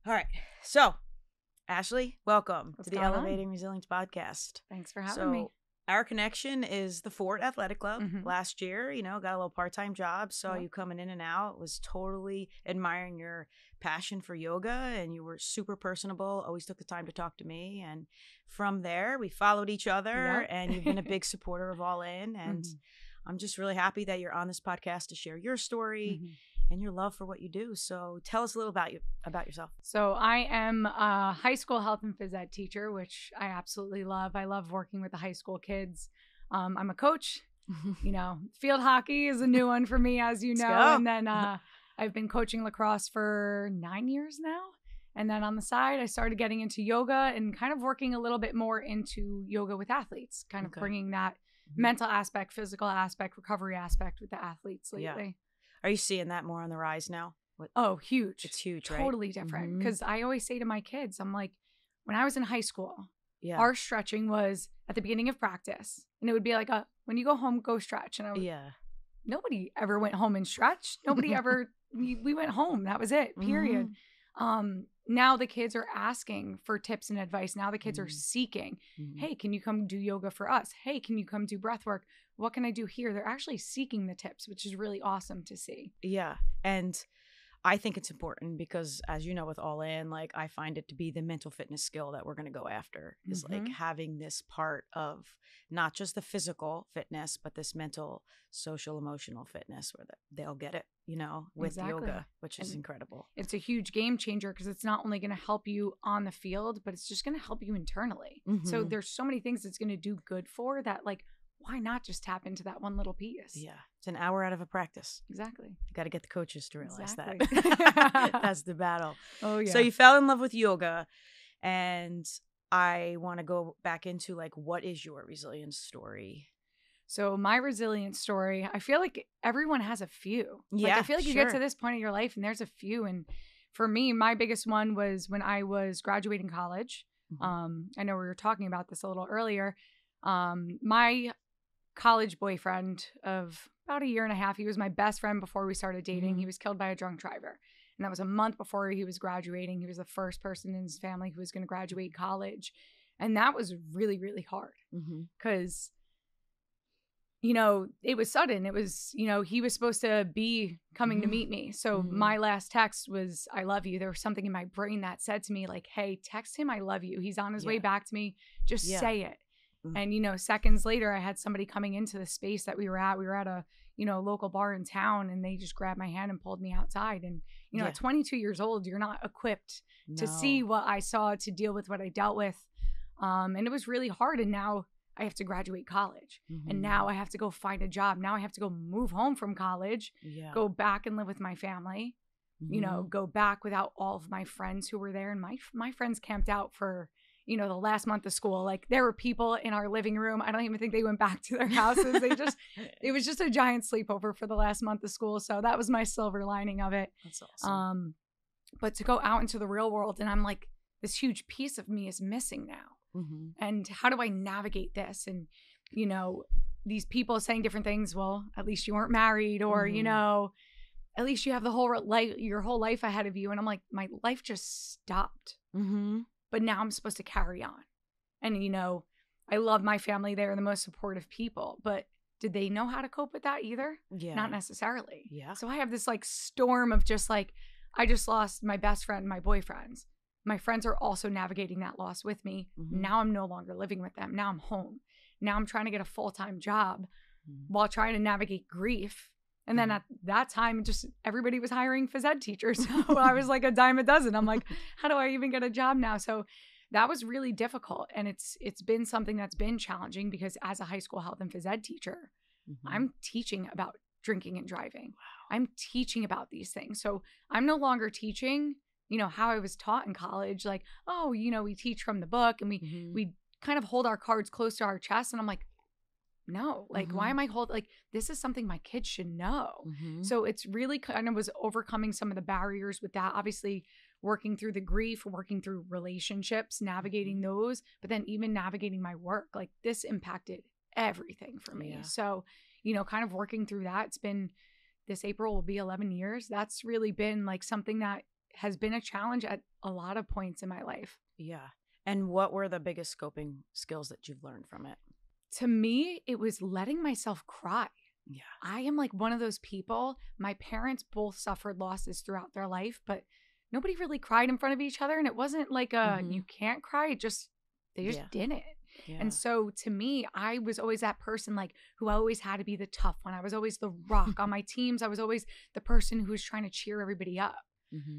All right. So, Ashleigh, welcome What's to the going on? Elevating Resilience podcast. Thanks for having me. Our connection is the Fort Athletic Club. Mhm. Last year, got a little part-time job, saw Yep. you coming in and out, was totally admiring your passion for yoga, and you were super personable, always took the time to talk to me. And from there, we followed each other, Yep. and you've been a big supporter of All In. And Mhm. I'm just really happy that you're on this podcast to share your story Mhm. and your love for what you do. So tell us a little about yourself. So I am a high school health and phys ed teacher, which I absolutely love. I love working with the high school kids. I'm a coach. Field hockey is a new one for me, as you Let's know. go. And then I've been coaching lacrosse for 9 years now. And then on the side, I started getting into yoga and kind of working a little bit more into yoga with athletes, kind of Okay. bringing that Mhm. mental aspect, physical aspect, recovery aspect with the athletes lately. Yeah. Are you seeing that more on the rise now? Oh, huge. It's huge, right? Totally different. Mhm. Because I always say to my kids, I'm like, when I was in high school, Yeah. our stretching was at the beginning of practice. And it would be like, when you go home, go stretch. And Yeah. nobody ever went home and stretched. Nobody ever, we went home. That was it, period. Now the kids are asking for tips and advice. Now the kids are seeking, Mhm. hey, can you come do yoga for us? Hey, can you come do breath work? What can I do here? They're actually seeking the tips, which is really awesome to see. Yeah. And I think it's important because, as you know, with All In, like, I find it to be the mental fitness skill that we're going to go after is like Mhm. having this part of not just the physical fitness, but this mental, social, emotional fitness where they'll get it, with Exactly. yoga, which is And incredible. it's a huge game changer because it's not only going to help you on the field, but it's just going to help you internally. So Mhm. there's so many things it's going to do good for that, like, why not just tap into that one little piece? Yeah. It's an hour out of a practice. Exactly. You got to get the coaches to realize that. Exactly. That's the battle. Oh, yeah. So you fell in love with yoga, and I want to go back into like, what is your resilience story? So my resilience story, I feel like everyone has a few. Yeah, I feel like you sure. get to this point in your life and there's a few. And for me, my biggest one was when I was graduating college. Mhm. I know we were talking about this a little earlier. My college boyfriend of about a year and a half, he was my best friend before we started dating. Mhm. He was killed by a drunk driver. And that was a month before he was graduating. He was the first person in his family who was going to graduate college. And that was really, really hard Mhm. because, it was sudden. It was, he was supposed to be coming to Mhm. meet me. So Mhm. my last text was, I love you. There was something in my brain that said to me, like, hey, text him, I love you. He's on his way Yeah. back to me. Just Yeah. say it. Mm. And, seconds later, I had somebody coming into the space that we were at. We were at a, local bar in town, and they just grabbed my hand and pulled me outside. And, Yeah. at 22 years old, you're not equipped to No. see what I saw, to deal with what I dealt with. And it was really hard. And now I have to graduate college. Mhm. And now I have to go find a job. Now I have to go move home from college, Yeah. go back and live with my family, Mhm. go back without all of my friends who were there. And my friends camped out for, the last month of school. Like, there were people in our living room. I don't even think they went back to their houses. It was just a giant sleepover for the last month of school. So that was my silver lining of it. That's awesome. But to go out into the real world, and I'm like, this huge piece of me is missing now. Mhm. And how do I navigate this? And, these people saying different things. Well, at least you weren't married, or, Mhm. at least you have the whole life, your whole life ahead of you. And I'm like, my life just stopped. Mhm. But now I'm supposed to carry on. And, I love my family. They're the most supportive people. But did they know how to cope with that either? Yeah. Not necessarily. Yeah. So I have this like storm of just like, I just lost my best friend, my boyfriends. My friends are also navigating that loss with me. Mhm. Now I'm no longer living with them. Now I'm home. Now I'm trying to get a full-time job Mhm. while trying to navigate grief. And then at that time, just everybody was hiring phys ed teachers. So I was like a dime a dozen. I'm like, how do I even get a job now? So that was really difficult. And it's been something that's been challenging because as a high school health and phys ed teacher, Mhm. I'm teaching about drinking and driving. Wow. I'm teaching about these things. So I'm no longer teaching, how I was taught in college. Like, oh, we teach from the book and Mhm. we kind of hold our cards close to our chest. And I'm like, no, like, why Mhm. am I like, this is something my kids should know. Mhm. So it's really kind of was overcoming some of the barriers with that. Obviously, working through the grief, working through relationships, navigating those, but then even navigating my work. Like, this impacted everything for me. Yeah. So, kind of working through that. It's been, this April will be 11 years. That's really been like something that has been a challenge at a lot of points in my life. Yeah. And what were the biggest scoping skills that you've learned from it? To me, it was letting myself cry. Yeah. I am like one of those people. My parents both suffered losses throughout their life, but nobody really cried in front of each other. And it wasn't like you can't cry. They just didn't. Yeah. And so to me, I was always that person like who always had to be the tough one. I was always the rock on my teams. I was always the person who was trying to cheer everybody up.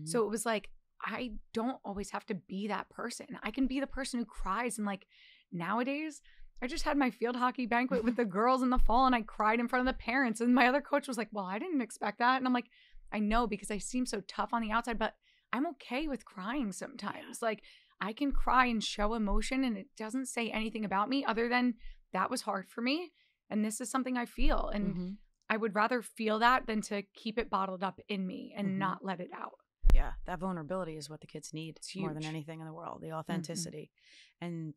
So it was like, I don't always have to be that person. I can be the person who cries. And like nowadays, I just had my field hockey banquet with the girls in the fall and I cried in front of the parents. And my other coach was like, well, I didn't expect that. And I'm like, I know, because I seem so tough on the outside, but I'm okay with crying sometimes. Like I can cry and show emotion and it doesn't say anything about me other than that was hard for me. And this is something I feel. And I would rather feel that than to keep it bottled up in me and not let it out. Yeah, that vulnerability is what the kids need more than anything in the world, the authenticity. And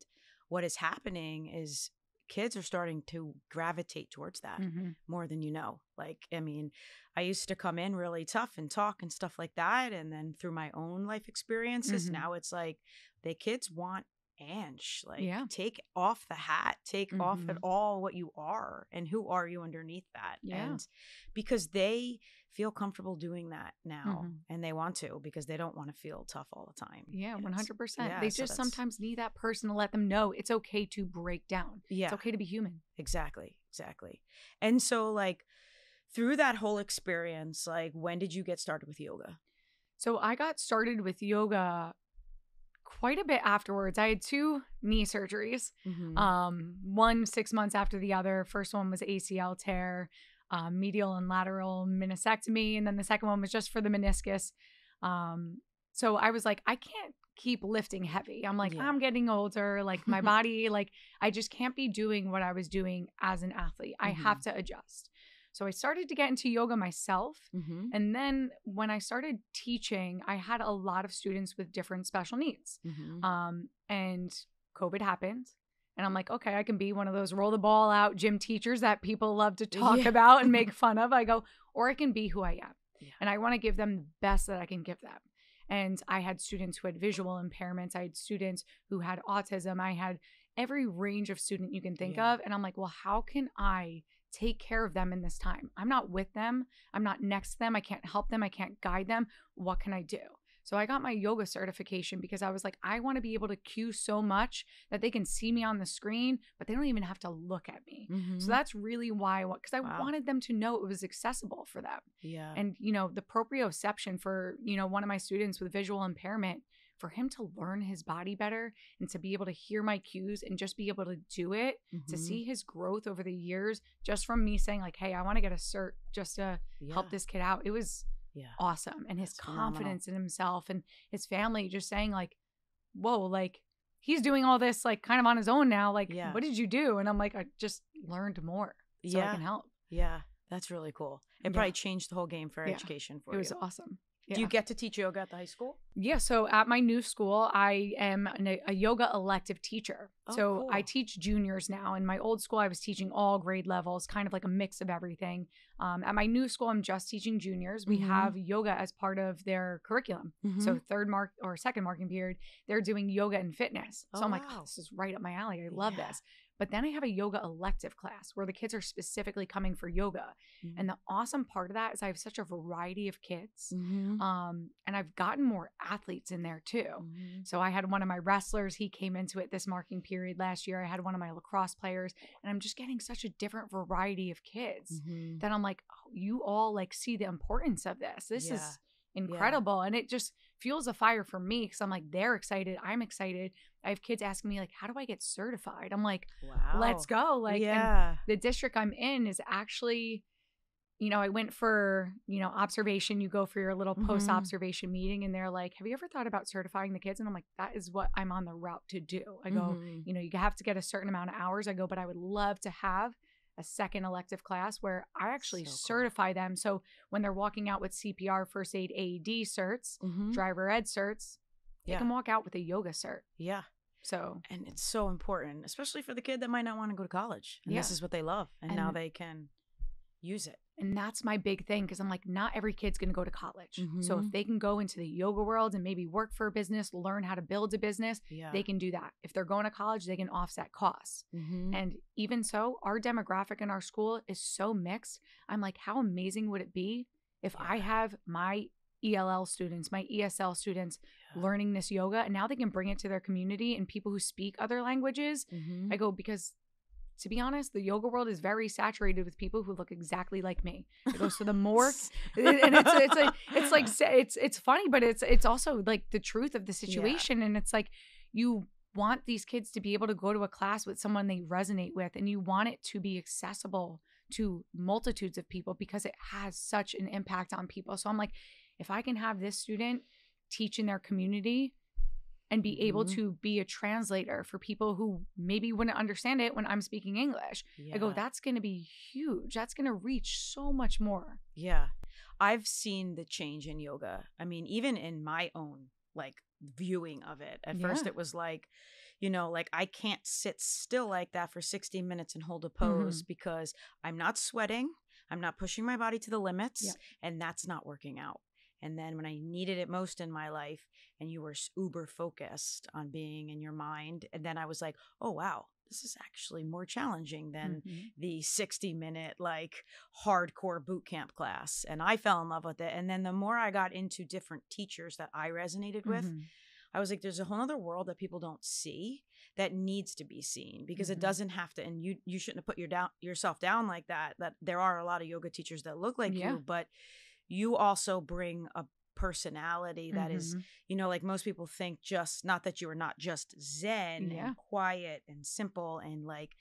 what is happening is kids are starting to gravitate towards that more than you know. Like, I mean, I used to come in really tough and talk and stuff like that. And then through my own life experiences, now it's like the kids want Ange. Like, take off the hat, take off at all what you are and who are you underneath that. And because they feel comfortable doing that now and they want to, because they don't want to feel tough all the time. Yeah, 100%. They just sometimes need that person to let them know it's okay to break down. Yeah. It's okay to be human. Exactly. And so like through that whole experience, like when did you get started with yoga? So I got started with yoga quite a bit afterwards. I had 2 knee surgeries, one 6 months after the other. First one was ACL tear, medial and lateral meniscectomy. And then the second one was just for the meniscus. So I was like, I can't keep lifting heavy. I'm like, I'm getting older. Like my body, like I just can't be doing what I was doing as an athlete. I have to adjust. So I started to get into yoga myself. And then when I started teaching, I had a lot of students with different special needs. And COVID happened. And I'm like, okay, I can be one of those roll the ball out gym teachers that people love to talk about and make fun of. I go, or I can be who I am. And I want to give them the best that I can give them. And I had students who had visual impairments. I had students who had autism. I had every range of student you can think of. And I'm like, well, how can I take care of them in this time? I'm not with them. I'm not next to them. I can't help them. I can't guide them. What can I do? So I got my yoga certification because I was like, I want to be able to cue so much that they can see me on the screen, but they don't even have to look at me. So that's really why, because I wanted them to know it was accessible for them. Yeah. And, you know, the proprioception for, you know, one of my students with visual impairment, for him to learn his body better and to be able to hear my cues and just be able to do it, to see his growth over the years, just from me saying like, hey, I want to get a cert just to help this kid out. It was awesome. And his confidence in himself and his family just saying like, whoa, like he's doing all this like kind of on his own now. Like, what did you do? And I'm like, I just learned more so I can help. Yeah. That's really cool. It probably changed the whole game for education for you. It was awesome. Yeah. Do you get to teach yoga at the high school? Yeah. So at my new school, I am a yoga elective teacher. Cool. I teach juniors now. In my old school, I was teaching all grade levels, kind of like a mix of everything. At my new school, I'm just teaching juniors. We have yoga as part of their curriculum. So second marking period, they're doing yoga and fitness. So I'm like, oh, this is right up my alley. I love this. But then I have a yoga elective class where the kids are specifically coming for yoga. And the awesome part of that is I have such a variety of kids. And I've gotten more athletes in there too. So I had one of my wrestlers, he came into it this marking period last year. I had one of my lacrosse players, and I'm just getting such a different variety of kids that I'm like, oh, you all like see the importance of this. This is incredible. And it just fuels a fire for me because I'm like, they're excited. I'm excited. I have kids asking me like, how do I get certified? I'm like, wow, let's go. Like, and the district I'm in is actually, you know, I went for, you know, observation. You go for your little post-observation meeting and they're like, have you ever thought about certifying the kids? And I'm like, that is what I'm on the route to do. I go, you know, you have to get a certain amount of hours. I go, but I would love to have a second elective class where I actually certify them. So when they're walking out with CPR, first aid, AED certs, driver ed certs, they can walk out with a yoga cert. Yeah. So, and it's so important, especially for the kid that might not want to go to college. And this is what they love. And now they can use it. And that's my big thing, because I'm like, not every kid's going to go to college. Mm-hmm. So if they can go into the yoga world and maybe work for a business, learn how to build a business, they can do that. If they're going to college, they can offset costs. Mm-hmm. And even so, our demographic in our school is so mixed. I'm like, how amazing would it be if I have my ELL students, my ESL students learning this yoga, and now they can bring it to their community and people who speak other languages. Mm-hmm. I go, because to be honest, the yoga world is very saturated with people who look exactly like me. It goes to the more, and it's funny, but it's also like the truth of the situation. And it's like, you want these kids to be able to go to a class with someone they resonate with, and you want it to be accessible to multitudes of people because it has such an impact on people. So I'm like, if I can have this student teach in their community and be able to be a translator for people who maybe wouldn't understand it when I'm speaking English. I go, that's going to be huge. That's going to reach so much more. Yeah. I've seen the change in yoga. I mean, even in my own like viewing of it. At first it was like, you know, like I can't sit still like that for 60 minutes and hold a pose because I'm not sweating. I'm not pushing my body to the limits, and that's not working out. And then when I needed it most in my life, and you were uber focused on being in your mind, and then I was like, oh, wow, this is actually more challenging than the 60-minute like hardcore boot camp class. And I fell in love with it. And then the more I got into different teachers that I resonated with, I was like, there's a whole other world that people don't see that needs to be seen, because it doesn't have to. And you shouldn't have put yourself down like that. That there are a lot of yoga teachers that look like you, but you also bring a personality that is, you know, like most people think, just not that you are not just zen and quiet and simple and like,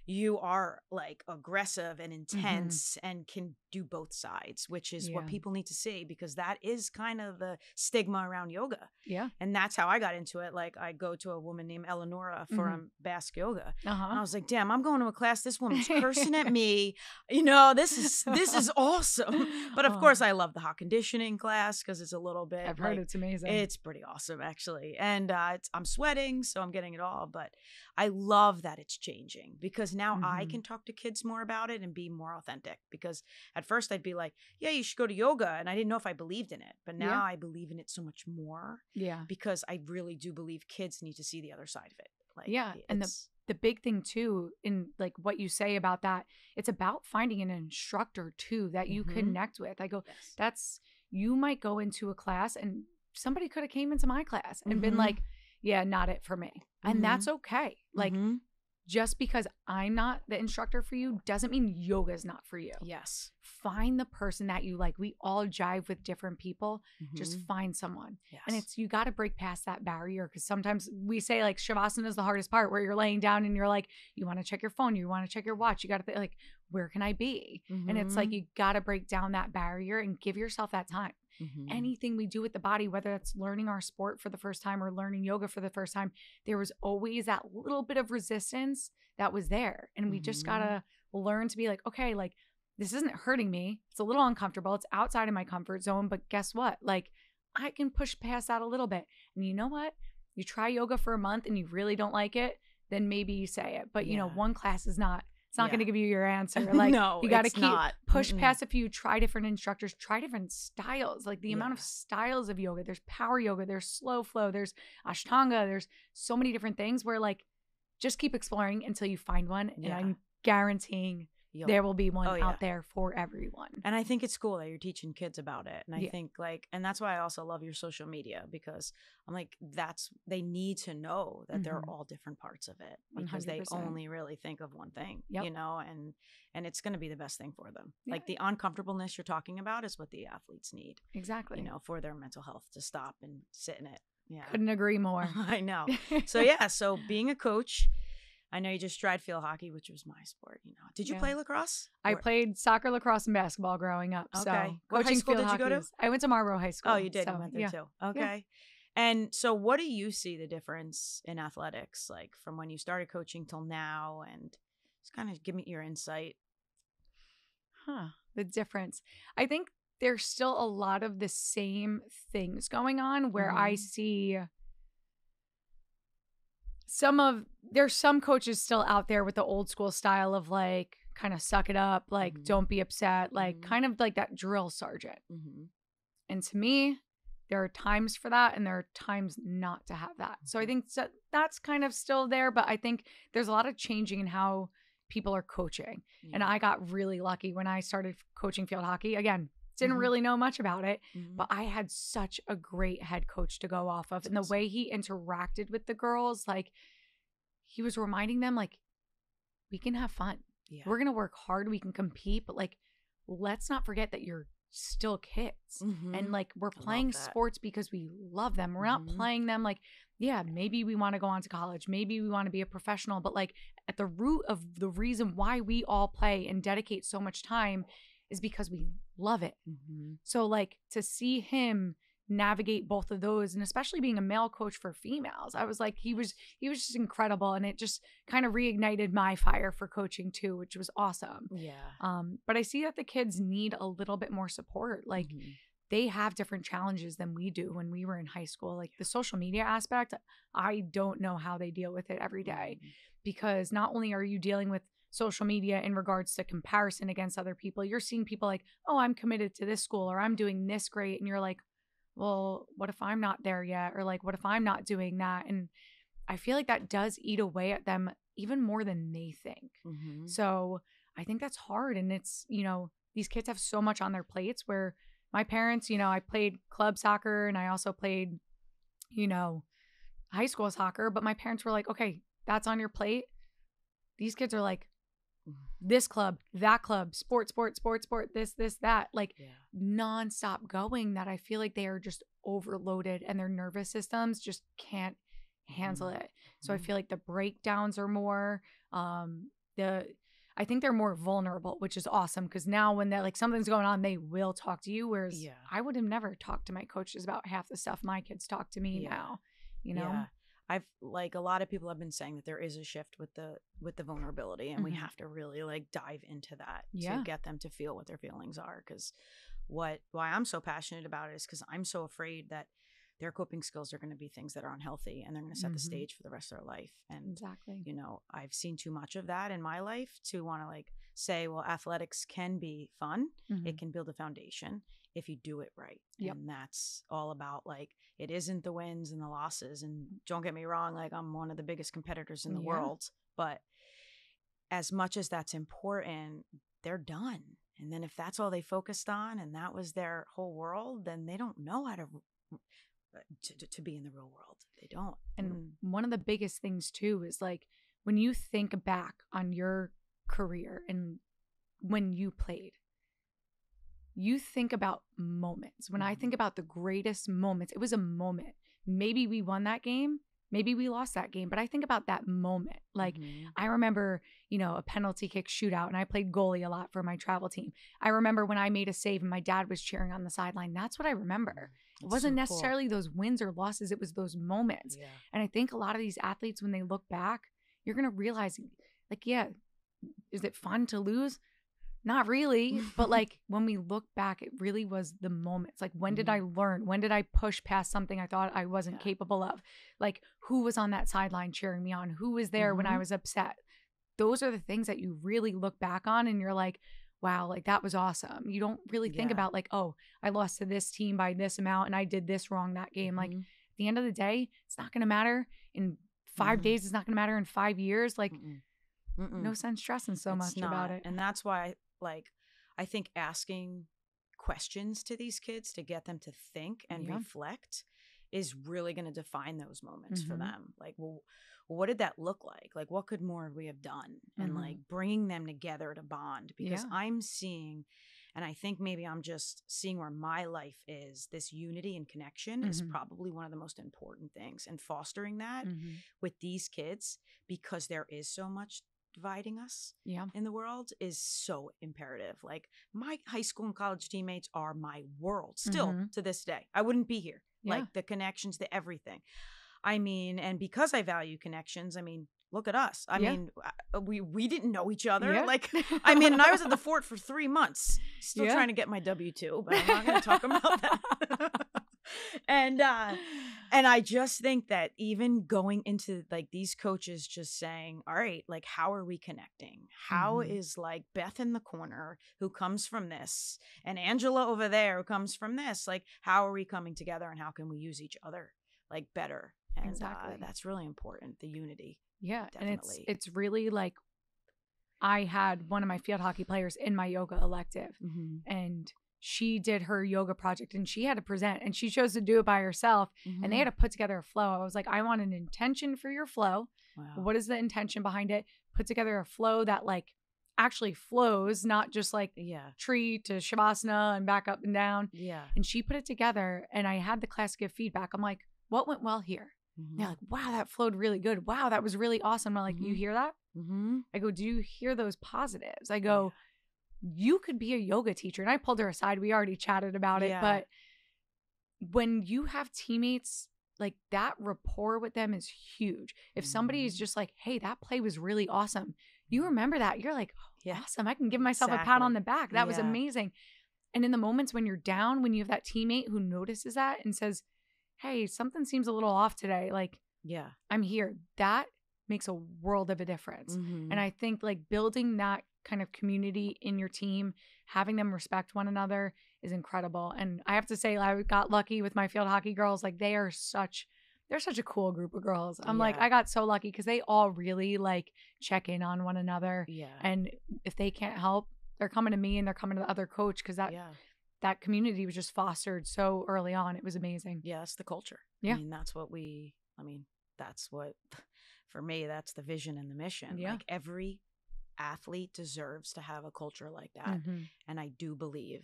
you are like aggressive and intense and can do both sides, which is what people need to see, because that is kind of the stigma around yoga. Yeah. And that's how I got into it. Like I go to a woman named Eleonora for Basque yoga. And I was like, damn, I'm going to a class. This woman's cursing at me. You know, this is awesome. But of course I love the hot conditioning class because it's a little bit. I've heard it's amazing. It's pretty awesome actually. And I'm sweating, so I'm getting it all. But I love that it's changing, because now I can talk to kids more about it and be more authentic. Because at first I'd be like, yeah, you should go to yoga. And I didn't know if I believed in it. But now I believe in it so much more. Yeah. Because I really do believe kids need to see the other side of it. Like, and the big thing too, in like what you say about that, it's about finding an instructor too that you connect with. I go, you might go into a class and somebody could have came into my class and been like, yeah, not it for me. And that's okay. Like, just because I'm not the instructor for you doesn't mean yoga is not for you. Yes. Find the person that you like. We all jive with different people. Just find someone. Yes. And you got to break past that barrier, because sometimes we say like Shavasana is the hardest part, where you're laying down and you're like, you want to check your phone, you want to check your watch. You got to think like, where can I be? And it's like, you got to break down that barrier and give yourself that time. Anything we do with the body, whether that's learning our sport for the first time or learning yoga for the first time, there was always that little bit of resistance that was there. And we just got to learn to be like, okay, like this isn't hurting me. It's a little uncomfortable. It's outside of my comfort zone. But guess what? Like I can push past that a little bit. And you know what? You try yoga for a month and you really don't like it, then maybe you say it. But you know, one class is not. It's not going to give you your answer. Like, no, you got to push past a few, try different instructors, try different styles. Like the amount of styles of yoga. There's power yoga, there's slow flow, there's Ashtanga, there's so many different things where like, just keep exploring until you find one. And I'm guaranteeing there will be one out there for everyone. And I think it's cool that you're teaching kids about it. And I think like, and that's why I also love your social media, because I'm like, they need to know that there are all different parts of it, because 100%. They only really think of one thing, you know, and it's going to be the best thing for them. Like the uncomfortableness you're talking about is what the athletes need. Exactly. You know, for their mental health to stop and sit in it. Yeah. Couldn't agree more. I know. So so being a coach, I know you just tried field hockey, which was my sport, you know. Did you play lacrosse? I played soccer, lacrosse, and basketball growing up. Okay. So what high school did you go to? I went to Marlboro High School. Oh, you did? So, you went there too. Okay. Yeah. And so what do you see the difference in athletics, like from when you started coaching till now? And just kind of give me your insight. The difference. I think there's still a lot of the same things going on where I see there's some coaches still out there with the old school style of like kind of suck it up, like, don't be upset, like, kind of like that drill sergeant. And to me, there are times for that and there are times not to have that. So I think that's kind of still there, but I think there's a lot of changing in how people are coaching. And I got really lucky when I started coaching field hockey. Again, didn't really know much about it, but I had such a great head coach to go off of. And the way he interacted with the girls, like, he was reminding them, like, we can have fun. We're going to work hard. We can compete, but, like, let's not forget that you're still kids. And, like, we're playing sports because we love them. We're not playing them like, yeah, maybe we want to go on to college. Maybe we want to be a professional. But, like, at the root of the reason why we all play and dedicate so much time is because we love it. So, like, to see him navigate both of those, and especially being a male coach for females, I was like, he was just incredible, and it just kind of reignited my fire for coaching too, which was awesome. But I see that the kids need a little bit more support. Like, they have different challenges than we do when we were in high school. Like, the social media aspect, I don't know how they deal with it every day, because not only are you dealing with social media in regards to comparison against other people, you're seeing people like, oh, I'm committed to this school, or I'm doing this great, and you're like, well, what if I'm not there yet? Or, like, what if I'm not doing that? And I feel like that does eat away at them even more than they think. So I think that's hard. And it's, you know, these kids have so much on their plates, where my parents, you know, I played club soccer and I also played, you know, high school soccer, but my parents were like, okay, that's on your plate. These kids are like, this club, that club, sport, this, that, like, nonstop going, that I feel like they are just overloaded and their nervous systems just can't handle it. So I feel like the breakdowns are more, I think they're more vulnerable, which is awesome, because now when they're like, something's going on, they will talk to you. Whereas I would have never talked to my coaches about half the stuff my kids talk to me now, you know? I've, like, a lot of people have been saying that there is a shift with the vulnerability, and we have to really, like, dive into that to get them to feel what their feelings are. Because why I'm so passionate about it is because I'm so afraid that their coping skills are going to be things that are unhealthy, and they're going to set the stage for the rest of their life. And you know, I've seen too much of that in my life to want to, like, say, well, athletics can be fun. It can build a foundation if you do it right. And that's all about, like, it isn't the wins and the losses. And don't get me wrong, like, I'm one of the biggest competitors in the world, but as much as that's important, they're done. And then if that's all they focused on and that was their whole world, then they don't know how to be in the real world. They don't. And one of the biggest things too is, like, when you think back on your career and when you played, you think about moments. When I think about the greatest moments, it was a moment. Maybe we won that game, maybe we lost that game, but I think about that moment. Like, I remember, you know, a penalty kick shootout, and I played goalie a lot for my travel team. I remember when I made a save and my dad was cheering on the sideline. That's what I remember. It wasn't necessarily those wins or losses. It was those moments. And I think a lot of these athletes, when they look back, you're going to realize, like, yeah, is it fun to lose? Not really. But, like, when we look back, it really was the moments. Like, when did I learn? When did I push past something I thought I wasn't capable of? Like, who was on that sideline cheering me on? Who was there when I was upset? Those are the things that you really look back on and you're like, wow, like, that was awesome. You don't really think about, like, oh, I lost to this team by this amount and I did this wrong that game. Like, at the end of the day, it's not going to matter in 5 days. It's not going to matter in 5 years. Like, no sense stressing so much about it. And that's why, like, I think asking questions to these kids to get them to think and reflect is really going to define those moments for them. Like, well, what did that look like? Like, what could more we have done? And, like, bringing them together to bond, because I'm seeing, and I think maybe I'm just seeing where my life is, this unity and connection is probably one of the most important things, and fostering that with these kids, because there is so much dividing us in the world, is so imperative. Like, my high school and college teammates are my world still to this day. I wouldn't be here. Like, the connections, the everything. I mean, and because I value connections, I mean, look at us. I mean, we didn't know each other. Like, I mean, and I was at the fort for 3 months, still trying to get my W-2, but I'm not going to talk about that. And And I just think that even going into like these coaches just saying, all right, like, how are we connecting? How is like Beth in the corner who comes from this and Angela over there who comes from this? Like, how are we coming together and how can we use each other like better? And Exactly. That's really important. The unity. Yeah. Definitely. And it's really like, I had one of my field hockey players in my yoga elective and she did her yoga project and she had to present and she chose to do it by herself and they had to put together a flow. I was like, I want an intention for your flow. Wow. What is the intention behind it? Put together a flow that like actually flows, not just like tree to shavasana and back up and down. Yeah. And she put it together and I had the class give feedback. I'm like, what went well here? They're like, wow, that flowed really good. Wow, that was really awesome. I'm like, you hear that? I go, do you hear those positives? I go, you could be a yoga teacher. And I pulled her aside. We already chatted about it. But when you have teammates, like that rapport with them is huge. If somebody is just like, hey, that play was really awesome. You remember that. You're like, oh, awesome. I can give myself a pat on the back. That was amazing. And in the moments when you're down, when you have that teammate who notices that and says, hey, something seems a little off today. Like, I'm here. That makes a world of a difference. And I think like building that kind of community in your team, having them respect one another is incredible. And I have to say, I got lucky with my field hockey girls. Like they're such a cool group of girls. I'm like, I got so lucky because they all really like check in on one another. Yeah. And if they can't help, they're coming to me and they're coming to the other coach because that community was just fostered so early on. It was amazing. Yeah, it's the culture. Yeah. That's what, for me, that's the vision and the mission. Yeah. Like every athlete deserves to have a culture like that. And I do believe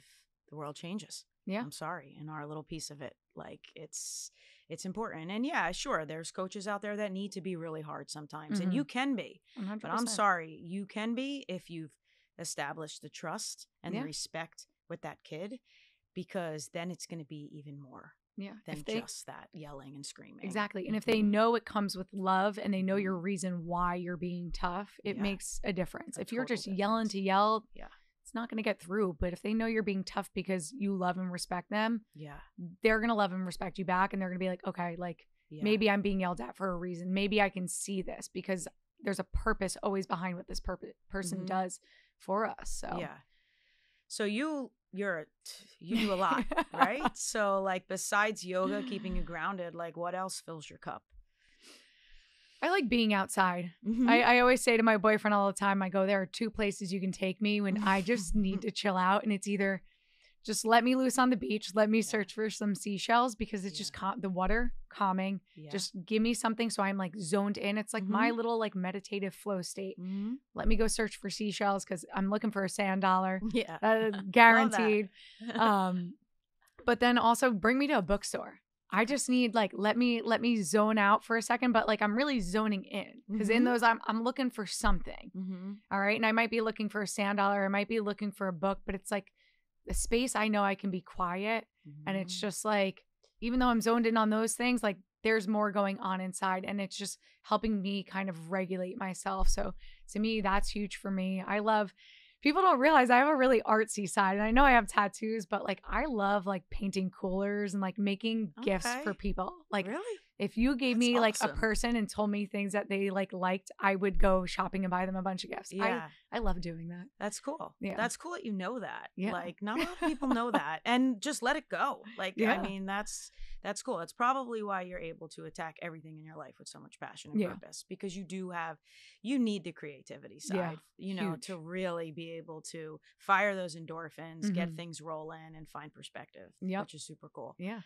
the world changes. Yeah. I'm sorry. In our little piece of it, like it's important. And yeah, sure. There's coaches out there that need to be really hard sometimes and you can be, 100%. But I'm sorry. You can be if you've established the trust and the respect with that kid, because then it's going to be even more than just that yelling and screaming. Exactly. And if they know it comes with love and they know your reason why you're being tough, it makes a difference. If you're just yelling to yell, it's not going to get through. But if they know you're being tough because you love and respect them, they're going to love and respect you back. And they're going to be like, okay, like maybe I'm being yelled at for a reason. Maybe I can see this because there's a purpose always behind what this person does for us. So you do a lot, right? So like besides yoga, keeping you grounded, like what else fills your cup? I like being outside. I always say to my boyfriend all the time, I go, there are two places you can take me when I just need to chill out. And it's either just let me loose on the beach, let me search for some seashells because it's just the water calming. Just give me something so I'm like zoned in. It's like my little like meditative flow state. Let me go search for seashells because I'm looking for a sand dollar. Yeah, guaranteed. But then also bring me to a bookstore. I just need like let me zone out for a second, but like I'm really zoning in because in those I'm looking for something. All right, and I might be looking for a sand dollar. I might be looking for a book, but it's like the space I know I can be quiet. And it's just like, even though I'm zoned in on those things, like there's more going on inside and it's just helping me kind of regulate myself. So to me, that's huge for me. People don't realize I have a really artsy side and I know I have tattoos, but like I love like painting coolers and like making gifts for people. Like really? If you gave me like a person and told me things that they liked, I would go shopping and buy them a bunch of gifts. Yeah. I love doing that. That's cool. Yeah. That's cool that you know that. Yeah. Like not a lot of people know that and just let it go. Like, I mean, that's cool. That's probably why you're able to attack everything in your life with so much passion and purpose because you need the creativity side, to really be able to fire those endorphins, get things rolling and find perspective, which is super cool. Yeah.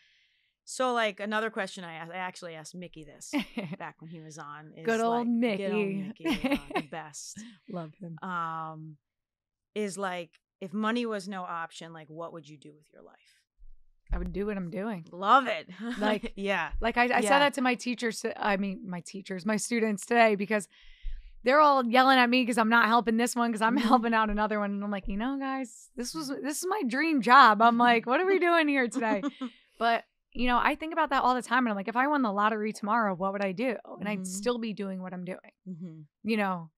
So like another question I actually asked Mickey this back when he was on. Is Good old Mickey. Good old Mickey, the best. Love him. Is like, if money was no option, like what would you do with your life? I would do what I'm doing. Love it. Like, Like I said that to my teachers. My students today, because they're all yelling at me because I'm not helping this one because I'm helping out another one. And I'm like, guys, this is my dream job. I'm like, what are we doing here today? But I think about that all the time. And I'm like, if I won the lottery tomorrow, what would I do? And I'd still be doing what I'm doing.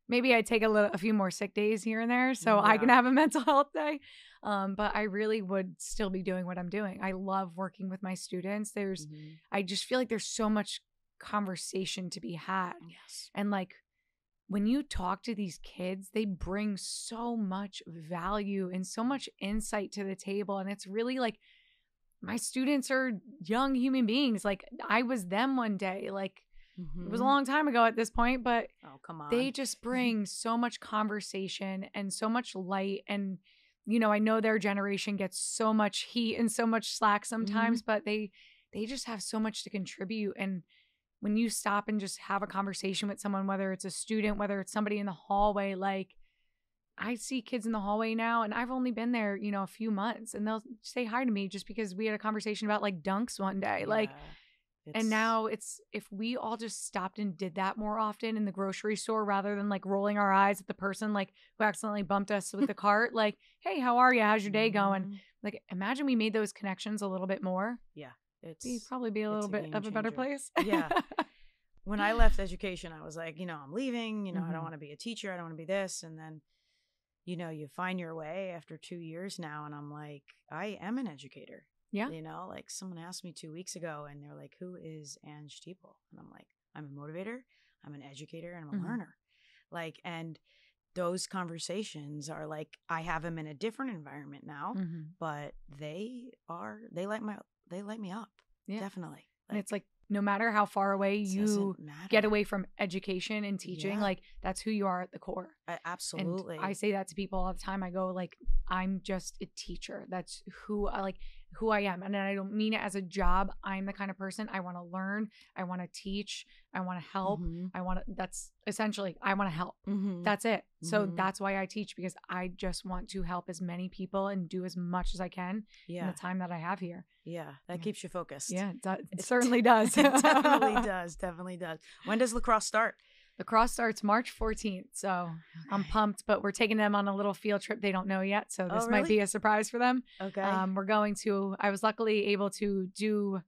Maybe I'd take a few more sick days here and there so I can have a mental health day. But I really would still be doing what I'm doing. I love working with my students. I just feel like there's so much conversation to be had. Yes. And like, when you talk to these kids, they bring so much value and so much insight to the table. And it's really like, my students are young human beings. Like, I was them one day. Like, it was a long time ago at this point, but oh, come on. They just bring so much conversation and so much light. And, you know, I know their generation gets so much heat and so much slack sometimes, but they just have so much to contribute. And when you stop and just have a conversation with someone, whether it's a student, whether it's somebody in the hallway, like, I see kids in the hallway now, and I've only been there, you know, a few months, and they'll say hi to me just because we had a conversation about like dunks one day. Like, and now it's, if we all just stopped and did that more often in the grocery store, rather than like rolling our eyes at the person like who accidentally bumped us with the cart, like, hey, how are you? How's your day going? Like, imagine we made those connections a little bit more. Yeah. It'd probably be a little bit of a better place. Yeah. When I left education, I was like, you know, I'm leaving, you know, I don't want to be a teacher. I don't want to be this. And then, you know, you find your way after 2 years now. And I'm like, I am an educator. Yeah. You know, like someone asked me 2 weeks ago and they're like, who is Ang Teeple? And I'm like, I'm a motivator, I'm an educator, and I'm a learner. Like, and those conversations are like, I have them in a different environment now, but they light me up. Yeah. Definitely. And it's like, no matter how far away you get away from education and teaching, like, that's who you are at the core. Absolutely. And I say that to people all the time. I go, like, I'm just a teacher. That's who I am. And I don't mean it as a job. I'm the kind of person, I want to learn. I want to teach. I want to help. That's essentially, I want to help. That's it. So that's why I teach, because I just want to help as many people and do as much as I can in the time that I have here. Yeah. That keeps you focused. Yeah, it certainly does. It definitely does. Definitely does. When does lacrosse start? Lacrosse starts March 14th. So I'm pumped, but we're taking them on a little field trip. They don't know yet. So this might be a surprise for them. Okay. I was luckily able to do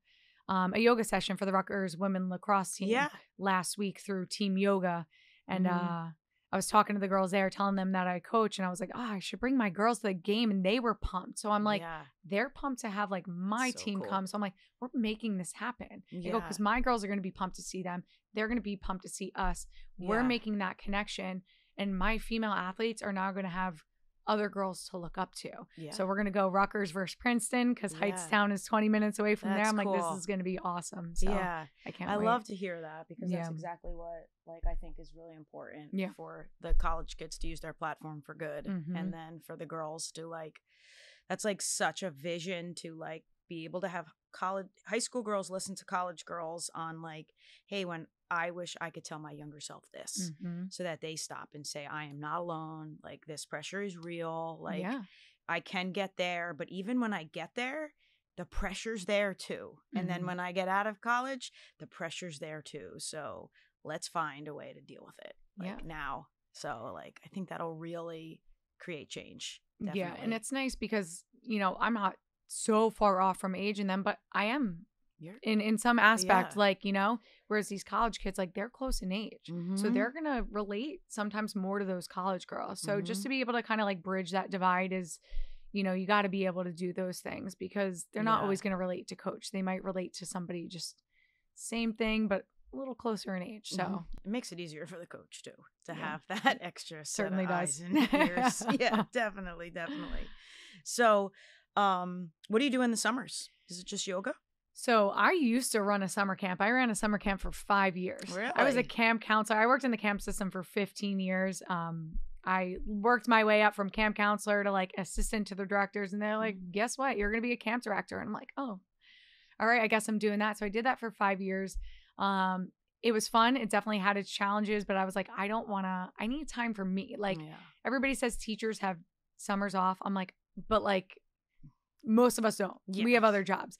a yoga session for the Rutgers women lacrosse team last week through Team Yoga. And I was talking to the girls there, telling them that I coach, and I was like, I should bring my girls to the game. And they were pumped. So I'm like, they're pumped to have like my team come. So I'm like, we're making this happen. I go, because my girls are going to be pumped to see them. They're going to be pumped to see us. We're making that connection. And my female athletes are now going to have other girls to look up to. So we're going to go Rutgers versus Princeton, because Hightstown is 20 minutes away from there. I'm like, this is going to be awesome. So I can't wait. I love to hear that, because that's exactly what, like, I think is really important for the college kids to use their platform for good. And then for the girls to, like, that's like such a vision to, like, be able to have high school girls listen to college girls on, like, hey, when I wish I could tell my younger self this, so that they stop and say, I am not alone. Like, this pressure is real. Like, I can get there. But even when I get there, the pressure's there too. And then when I get out of college, the pressure's there too. So let's find a way to deal with it, like, now. So, like, I think that'll really create change. Definitely. Yeah. And it's nice because, you know, I'm not so far off from age in them, but I am in some aspect, like, you know, whereas these college kids, like, they're close in age. So they're going to relate sometimes more to those college girls. So just to be able to kind of like bridge that divide is, you know, you got to be able to do those things, because they're not always going to relate to coach. They might relate to somebody just same thing, but a little closer in age. So it makes it easier for the coach too, to have that extra certainly does. And ears. Yeah, definitely. So, what do you do in the summers? Is it just yoga? So I used to run a summer camp. I ran a summer camp for 5 years. Really? I was a camp counselor. I worked in the camp system for 15 years. I worked my way up from camp counselor to like assistant to the directors. And they're like, guess what? You're going to be a camp director. And I'm like, oh, all right, I guess I'm doing that. So I did that for 5 years. It was fun. It definitely had its challenges, but I was like, I need time for me. Like everybody says teachers have summers off. I'm like, but like most of us don't. We have other jobs.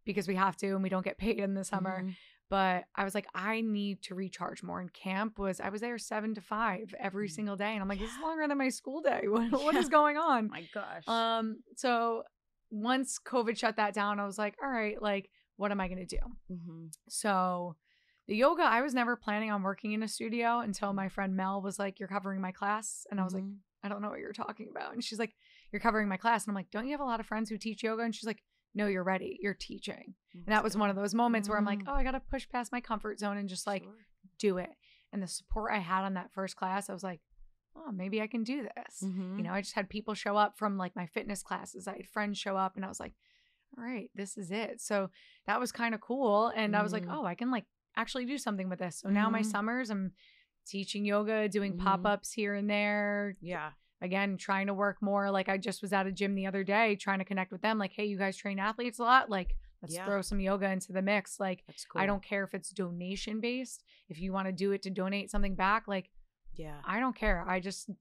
Because we have to, and we don't get paid in the summer. But I was like, I need to recharge more. And camp I was there 7 to 5 every single day. And I'm like, this is longer than my school day. What is going on? My gosh. So once COVID shut that down, I was like, all right, like, what am I going to do? So the yoga, I was never planning on working in a studio until my friend Mel was like, you're covering my class. And I was like, I don't know what you're talking about. And she's like, you're covering my class. And I'm like, don't you have a lot of friends who teach yoga? And she's like, no, you're ready. You're teaching. And that was one of those moments where I'm like, oh, I got to push past my comfort zone and just like do it. And the support I had on that first class, I was like, oh, maybe I can do this. You know, I just had people show up from like my fitness classes. I had friends show up and I was like, all right, this is it. So that was kind of cool. And I was like, oh, I can like actually do something with this. So now my summers, I'm teaching yoga, doing pop-ups here and there. Yeah. Again, trying to work more. Like I just was at a gym the other day trying to connect with them. Like, hey, you guys train athletes a lot? Like, let's throw some yoga into the mix. Like, that's cool. I don't care if it's donation based. If you want to do it to donate something back, like, I don't care.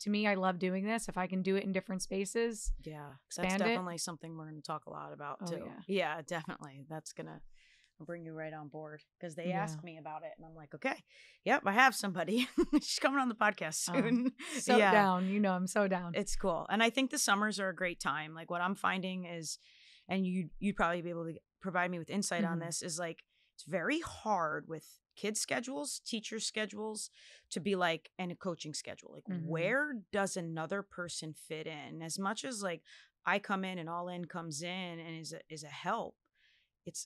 To me, I love doing this. If I can do it in different spaces. Yeah. That's definitely something we're going to talk a lot about too. Yeah, definitely. That's going to bring you right on board because they asked me about it and I'm like, okay, yep, I have somebody. She's coming on the podcast soon. So down. You know, I'm so down. It's cool. And I think the summers are a great time. Like what I'm finding is, and you'd probably be able to provide me with insight on this, is like, it's very hard with kids' schedules, teachers' schedules to be like, and a coaching schedule. Like where does another person fit in? As much as like I come in and All In comes in and is a help,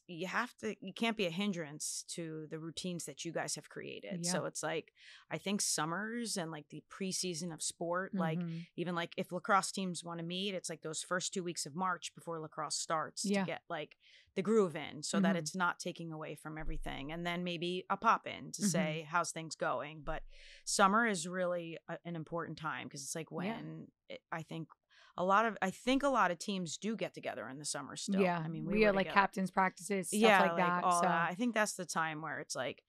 you can't be a hindrance to the routines that you guys have created. So it's like, I think summers and like the preseason of sport, like even like if lacrosse teams want to meet, it's like those first 2 weeks of March before lacrosse starts to get like the groove in so that it's not taking away from everything. And then maybe a pop in to say, how's things going? But summer is really an important time because it's like when I think a lot of teams do get together in the summer still. Yeah. I mean, we had like captain's practices, stuff like that. All so that. I think that's the time where it's like,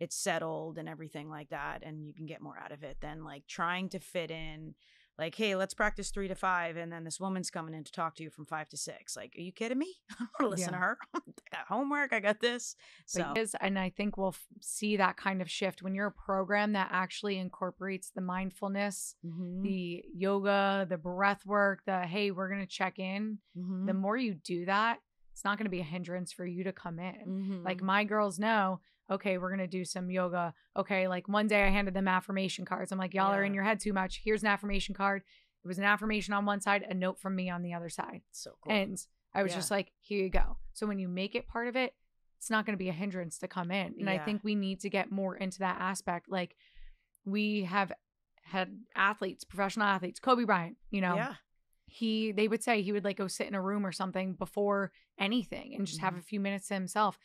it's settled and everything like that. And you can get more out of it than like trying to fit in like, hey, let's practice 3 to 5. And then this woman's coming in to talk to you from 5 to 6. Like, are you kidding me? I don't want to listen to her. I got homework. I got this. So, and I think we'll see that kind of shift when you're a program that actually incorporates the mindfulness, the yoga, the breath work, hey, we're going to check in. The more you do that, it's not going to be a hindrance for you to come in. Like my girls know, okay, we're going to do some yoga. Okay, like one day I handed them affirmation cards. I'm like, y'all are in your head too much. Here's an affirmation card. It was an affirmation on one side, a note from me on the other side. So cool. And I was just like, here you go. So when you make it part of it, it's not going to be a hindrance to come in. And I think we need to get more into that aspect. Like we have had athletes, professional athletes, Kobe Bryant, you know, they would say he would like go sit in a room or something before anything and just have a few minutes to himself.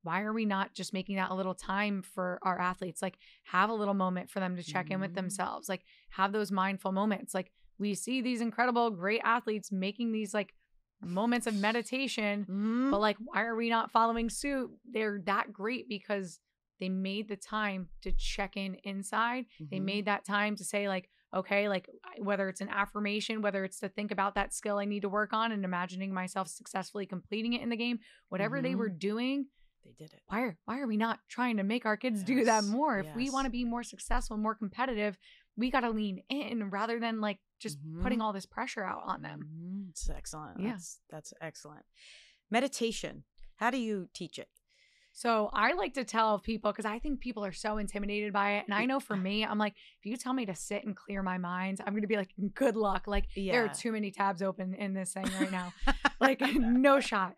Why are we not just making that a little time for our athletes? Like have a little moment for them to check in with themselves, like have those mindful moments. Like we see these incredible, great athletes making these like moments of meditation, but like, why are we not following suit? They're that great because they made the time to check in inside. They made that time to say like, okay, like whether it's an affirmation, whether it's to think about that skill I need to work on and imagining myself successfully completing it in the game, whatever they were doing, they did it. Why are we not trying to make our kids do that more? If we want to be more successful, more competitive, we got to lean in rather than like just putting all this pressure out on them. It's excellent. Yeah. That's excellent. Meditation. How do you teach it? So I like to tell people, because I think people are so intimidated by it. And I know for me, I'm like, if you tell me to sit and clear my mind, I'm going to be like, good luck. Like there are too many tabs open in this thing right now. Like no shot.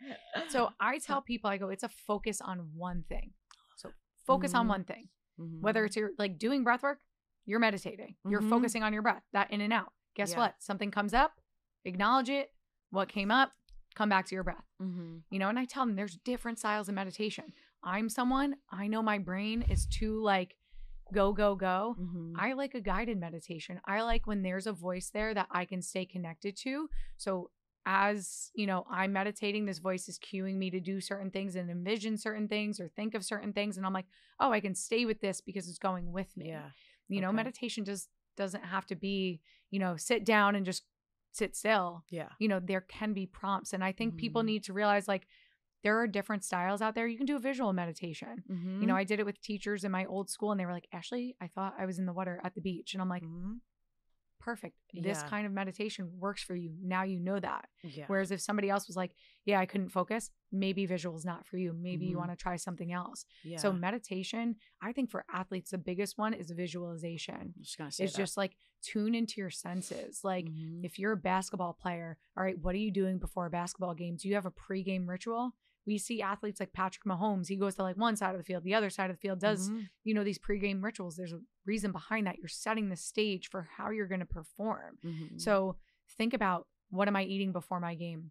So I tell people, I go, it's a focus on one thing. So focus on one thing, whether it's your like doing breath work, you're meditating, you're focusing on your breath, that in and out. Guess what? Something comes up, acknowledge it. What came up, come back to your breath. You know, and I tell them there's different styles of meditation. I'm someone, I know my brain is too like go, go, go. I like a guided meditation. I like when there's a voice there that I can stay connected to. So as, you know, I'm meditating, this voice is cueing me to do certain things and envision certain things or think of certain things. And I'm like, oh, I can stay with this because it's going with me. You know, meditation just doesn't have to be, you know, sit down and just sit still. You know, there can be prompts. And I think people need to realize like there are different styles out there. You can do a visual meditation. You know, I did it with teachers in my old school and they were like, Ashleigh, I thought I was in the water at the beach. And I'm like, perfect. This kind of meditation works for you. Now you know that. Yeah. Whereas if somebody else was like, yeah, I couldn't focus, maybe visual is not for you. Maybe you want to try something else. Yeah. So meditation, I think for athletes, the biggest one is visualization. I'm just gonna say it's just like tune into your senses. Like if you're a basketball player, all right, what are you doing before a basketball game? Do you have a pregame ritual? We see athletes like Patrick Mahomes. He goes to like one side of the field. The other side of the field does, you know, these pregame rituals. There's a reason behind that. You're setting the stage for how you're going to perform. So think about, what am I eating before my game?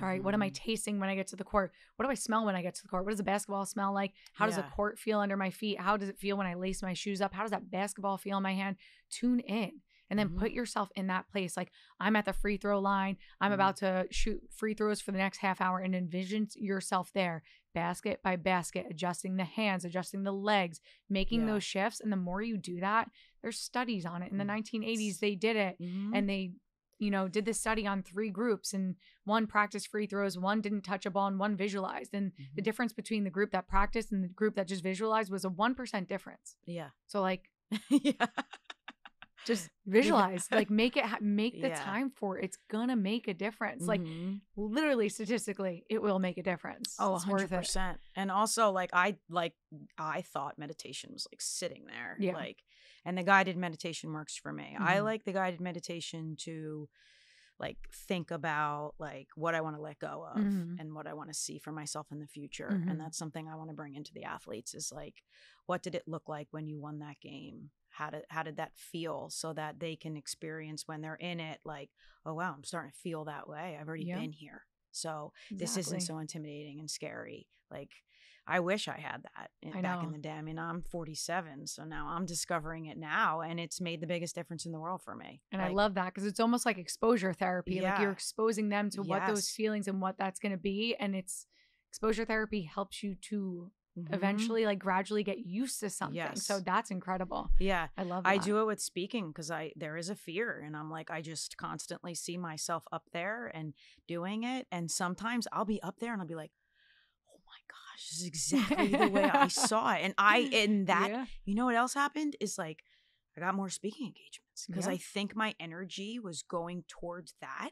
All right. What am I tasting when I get to the court? What do I smell when I get to the court? What does a basketball smell like? How does the court feel under my feet? How does it feel when I lace my shoes up? How does that basketball feel in my hand? Tune in. And then put yourself in that place. Like, I'm at the free throw line. I'm about to shoot free throws for the next half hour, and envision yourself there, basket by basket, adjusting the hands, adjusting the legs, making those shifts. And the more you do that, there's studies on it. In the 1980s, they did it, and they, you know, did this study on 3 groups, and one practiced free throws, one didn't touch a ball, and one visualized. And the difference between the group that practiced and the group that just visualized was a 1% difference. Yeah. So like, just visualize, like make the time for it. It's gonna make a difference. Like literally statistically, it will make a difference. Oh, 100%. And also like I thought meditation was like sitting there. Yeah. Like, and the guided meditation works for me. I like the guided meditation to like think about like what I want to let go of and what I want to see for myself in the future. And that's something I want to bring into the athletes, is like, what did it look like when you won that game? How did that feel, so that they can experience when they're in it, like, oh, wow, I'm starting to feel that way. I've already been here. So this isn't so intimidating and scary. Like, I wish I had that back in the day. I mean, I'm 47, so now I'm discovering it now, and it's made the biggest difference in the world for me. And like, I love that, because it's almost like exposure therapy. Like, you're exposing them to what those feelings and what that's going to be. And it's exposure therapy helps you to eventually like gradually get used to something. So that's incredible. Yeah. I love that. I do it with speaking, because there is a fear, and I'm like, I just constantly see myself up there and doing it. And sometimes I'll be up there and I'll be like, oh my gosh, this is exactly the way I saw it. And you know what else happened is like, I got more speaking engagements, because I think my energy was going towards that.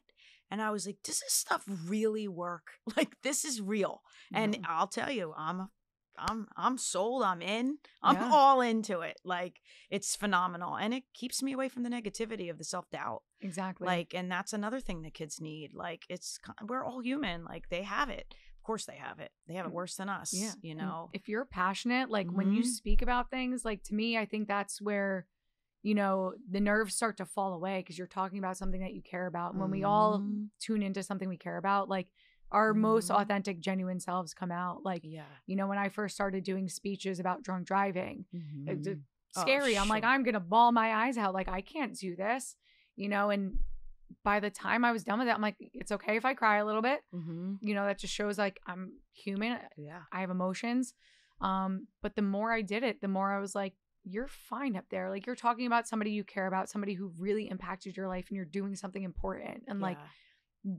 And I was like, does this stuff really work? Like, this is real. And I'll tell you, I'm sold. I'm in. I'm all into it. Like, it's phenomenal. And it keeps me away from the negativity of the self-doubt. Exactly. Like, and that's another thing that kids need. Like, we're all human. Like, they have it. Of course they have it. They have it worse than us, you know? And if you're passionate, like when you speak about things, like to me, I think that's where, you know, the nerves start to fall away, because you're talking about something that you care about. And when we all tune into something we care about, like, our most authentic, genuine selves come out. Like, you know, when I first started doing speeches about drunk driving, it's scary. I'm like, I'm going to bawl my eyes out. Like, I can't do this, you know? And by the time I was done with it, I'm like, it's okay if I cry a little bit. You know, that just shows like I'm human. I have emotions. But the more I did it, the more I was like, you're fine up there. Like, you're talking about somebody you care about, somebody who really impacted your life, and you're doing something important. And like,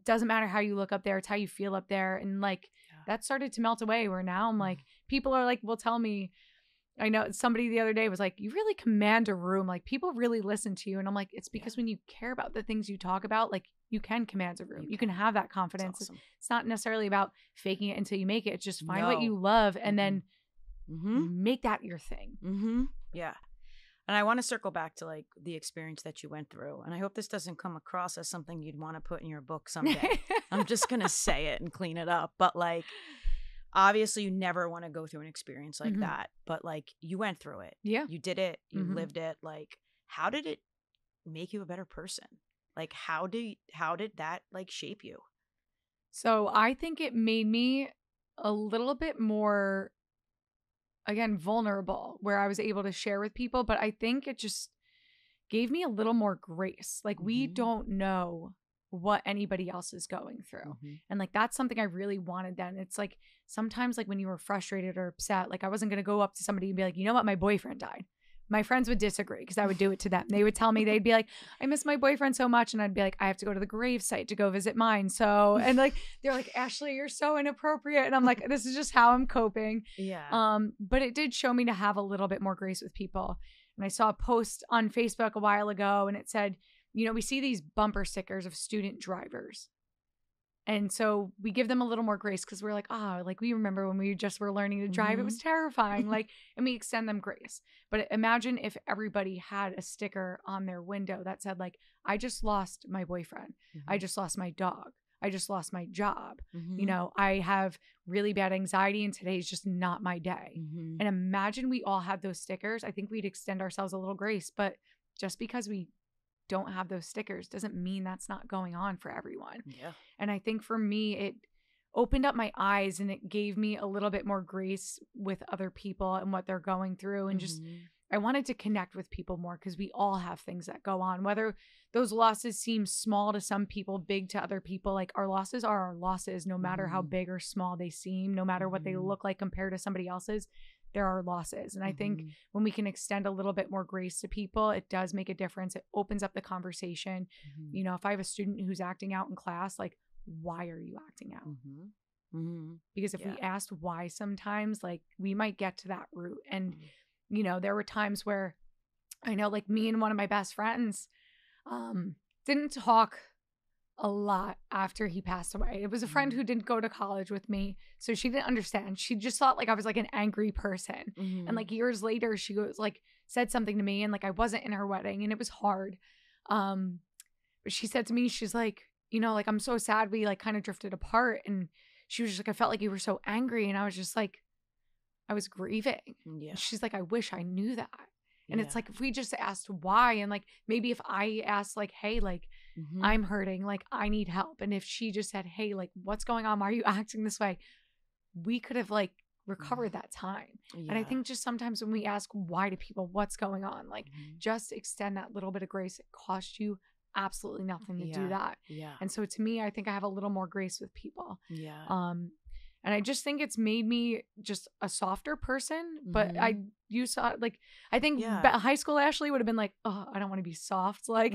doesn't matter how you look up there, it's how you feel up there. And like that started to melt away, where now I'm like, people are like, will tell me, I know somebody the other day was like, you really command a room. Like, people really listen to you. And I'm like, it's because when you care about the things you talk about, like, you can command a room. You can have that confidence. Awesome. It's not necessarily about faking it until you make it. It's just find what you love and then make that your thing. Yeah. And I want to circle back to like the experience that you went through. And I hope this doesn't come across as something you'd want to put in your book someday. I'm just going to say it and clean it up. But like, obviously you never want to go through an experience like that. But like, you went through it. Yeah. You did it. You lived it. Like, how did it make you a better person? Like, how did that like shape you? So I think it made me a little bit more, again, vulnerable, where I was able to share with people. But I think it just gave me a little more grace. Like, we don't know what anybody else is going through. And like, that's something I really wanted then. It's like, sometimes like when you were frustrated or upset, like I wasn't going to go up to somebody and be like, you know what, my boyfriend died. My friends would disagree because I would do it to them. They would tell me, they'd be like, I miss my boyfriend so much. And I'd be like, I have to go to the gravesite to go visit mine. So, and like, they're like, Ashleigh, you're so inappropriate. And I'm like, this is just how I'm coping. Yeah. But it did show me to have a little bit more grace with people. And I saw a post on Facebook a while ago and it said, you know, we see these bumper stickers of student drivers. And so we give them a little more grace because we're like, like we remember when we just were learning to drive, it was terrifying. Like, and we extend them grace. But imagine if everybody had a sticker on their window that said like, I just lost my boyfriend. I just lost my dog. I just lost my job. You know, I have really bad anxiety and today's just not my day. And imagine we all had those stickers. I think we'd extend ourselves a little grace. But just because we don't have those stickers doesn't mean that's not going on for everyone. Yeah. And I think for me, it opened up my eyes and it gave me a little bit more grace with other people and what they're going through. And just, I wanted to connect with people more because we all have things that go on, whether those losses seem small to some people, big to other people. Like our losses are our losses, no matter how big or small they seem, no matter what they look like compared to somebody else's. There are losses. And I think when we can extend a little bit more grace to people, it does make a difference. It opens up the conversation. You know, if I have a student who's acting out in class, like, why are you acting out? Because if we asked why sometimes, like, we might get to that root. And, you know, there were times where I know, like, me and one of my best friends didn't talk a lot after he passed away. It was a friend who didn't go to college with me, so she didn't understand. She just thought like I was like an angry person. And like years later, she goes like said something to me, and like I wasn't in her wedding, and it was hard. But she said to me, she's like, you know, like I'm so sad we like kind of drifted apart, and she was just like, I felt like you were so angry, and I was just like, I was grieving. Yeah. She's like, I wish I knew that. And it's like if we just asked why, and like maybe if I asked like, hey, like I'm hurting, like I need help. And if she just said, hey, like what's going on? Why are you acting this way? We could have like recovered that time. And I think just sometimes when we ask why to people, what's going on, like just extend that little bit of grace. It costs you absolutely nothing to do that. And so to me, I think I have a little more grace with people. And I just think it's made me just a softer person. But I think high school Ashleigh would have been like, oh, I don't want to be soft. Like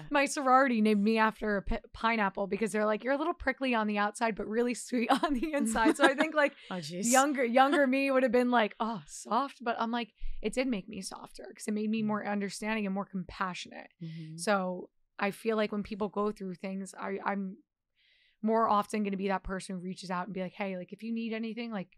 my sorority named me after a pineapple because they're like, you're a little prickly on the outside, but really sweet on the inside. So I think like younger me would have been like, oh, soft. But I'm like, it did make me softer because it made me more understanding and more compassionate. So I feel like when people go through things, I'm more often going to be that person who reaches out and be like, hey, like if you need anything, like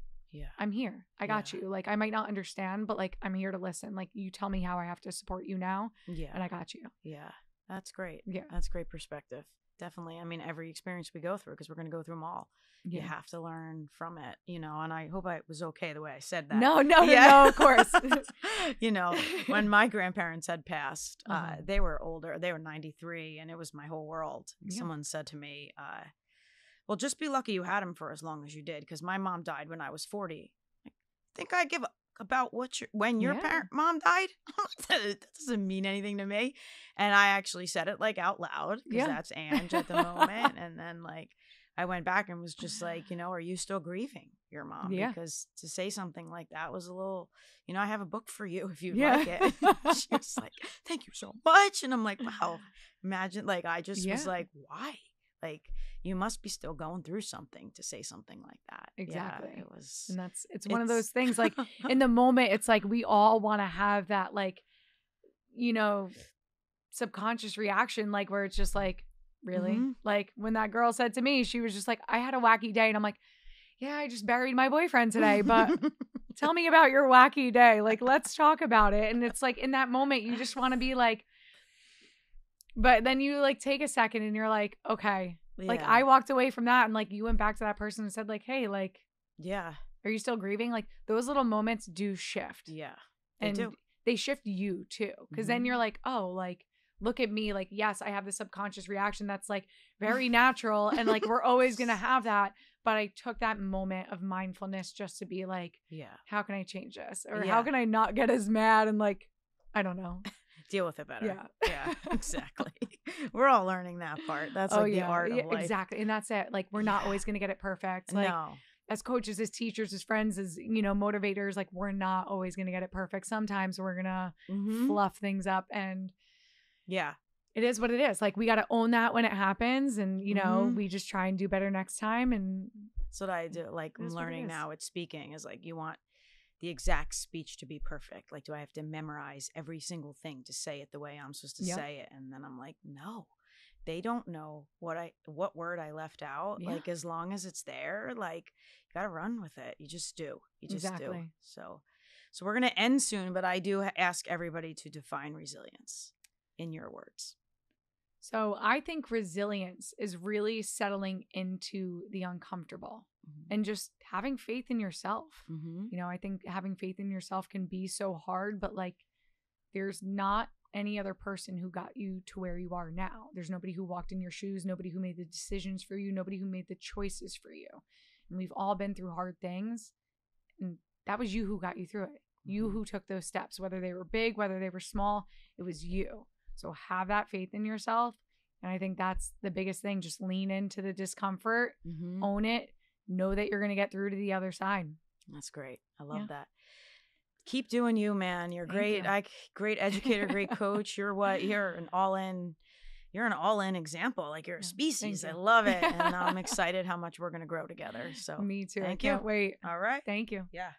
I'm here. I got you. Like I might not understand, but like I'm here to listen. Like you tell me how I have to support you now. And I got you. Yeah. That's great. Yeah. That's great perspective. Definitely. I mean, every experience we go through, because we're going to go through them all. You have to learn from it, you know, and I hope I was okay the way I said that. No, of course. You know, when my grandparents had passed, they were older. They were 93 and it was my whole world. Someone said to me, well, just be lucky you had him for as long as you did, because my mom died when I was 40. I think I give about when your mom died. That doesn't mean anything to me. And I actually said it like out loud because that's Ange at the moment. And then like I went back and was just like, you know, are you still grieving your mom? Because to say something like that was a little, you know, I have a book for you if you'd like it. She was like, thank you so much. And I'm like, wow, imagine, like, I just was like, why? Like, you must be still going through something to say something like that. Exactly. Yeah, it was. And it's one of those things, like in the moment, it's like we all want to have that, like, you know, subconscious reaction, like where it's just like, really? Like when that girl said to me, she was just like, I had a wacky day. And I'm like, yeah, I just buried my boyfriend today, but tell me about your wacky day. Like, let's talk about it. And it's like in that moment, you just want to be like, but then you like take a second and you're like, okay, like I walked away from that and like you went back to that person and said like, hey, like, are you still grieving? Like those little moments do shift. Yeah. They do. They shift you too. Cause then you're like, oh, like, look at me. Like, yes, I have the subconscious reaction that's like very natural. And like, we're always going to have that. But I took that moment of mindfulness just to be like, how can I change this? Or how can I not get as mad and like, I don't know. Deal with it better. Yeah, exactly. We're all learning that part. That's like the art of life. Exactly. And that's it. Like, we're not always going to get it perfect. Like, as coaches, as teachers, as friends, as, you know, motivators, like we're not always going to get it perfect. Sometimes we're going to fluff things up, and it is what it is. Like, we got to own that when it happens, and, you know, we just try and do better next time. And that's what I do. Like, I'm learning now with speaking is like, you want the exact speech to be perfect. Like, do I have to memorize every single thing to say it the way I'm supposed to say it? And then I'm like, no, they don't know what word I left out. Yeah. Like, as long as it's there, like, you got to run with it. You just do. You just do. So we're going to end soon, but I do ask everybody to define resilience in your words. So I think resilience is really settling into the uncomfortable and just having faith in yourself. You know, I think having faith in yourself can be so hard, but like, there's not any other person who got you to where you are now. There's nobody who walked in your shoes, nobody who made the decisions for you, nobody who made the choices for you. And we've all been through hard things, and that was you who got you through it. You who took those steps, whether they were big, whether they were small, it was you. So have that faith in yourself. And I think that's the biggest thing. Just lean into the discomfort, own it, know that you're going to get through to the other side. That's great. I love that. Keep doing you, man. You're great. Great educator, great coach. You're an all-in example. Like, you're a species. I love it. And I'm excited how much we're going to grow together. So me too. I can't wait. All right. Thank you. Yeah.